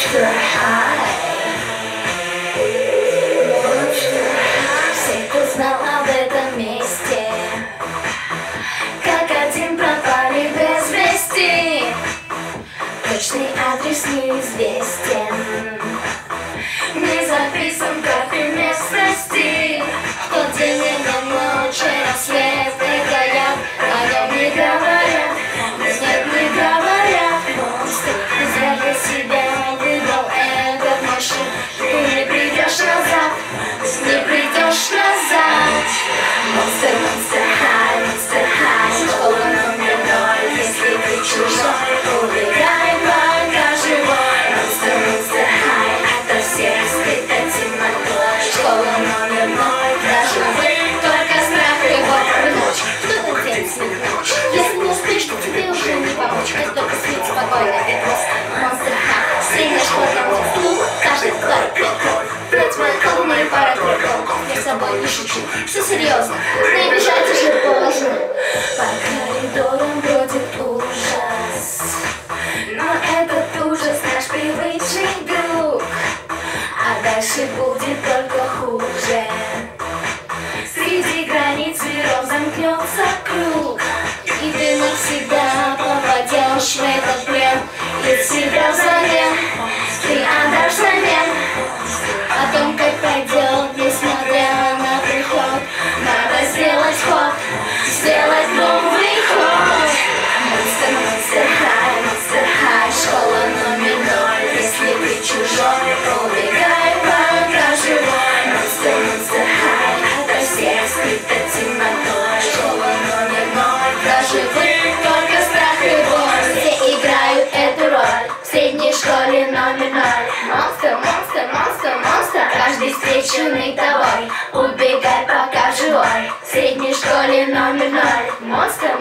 Monster High. Monster High. Всех узнал об этом месте, как один пропали без вести. Точный адрес неизвестен, не записан карты местности. В тот день и ночь рассветы горят, о нем не говорят, нет, не говорят. Монстр, ты зря для себя выбрал этот маршрут. Ты не придешь назад, не придешь назад. Монстр, Monster High, школа номер 0. Если ты чужой, убегай, пока живой. Monster High, ото всех скрыта темнотой. Школа номер 0, даже вы, только страх и боль. Ночь, кто-то день светит ночь. Если не успеешь, то тебе уже не помочь. Как только спит спокойно, и просто Monster High. Средняя школа номер 2, каждый второй пять. Пять моих колонны и пара треков. Я с собой не шучу, все серьезно, не обижайте же поздно. По коридорам бродит ужас, но этот ужас наш привычный друг. А дальше будет только хуже. Среди границ миров замкнется круг, и ты навсегда попадешь в этот плен. И себя взамен ты отдашь взамен. О том, как пойдет, несмотря на приход, надо сделать ход, сделать новый ход. Monster High, школа номер 0. Если ты чужой, убегай, пока живой. Monster High, ото всех скрыта темнотой. Школа номер 0, даже вы, только страх и боль. Все играют эту роль в средней школе номер 0. Монстр, каждый встреченный тобой. Убегай, пока живой. В средней школе номер 0. Монстр,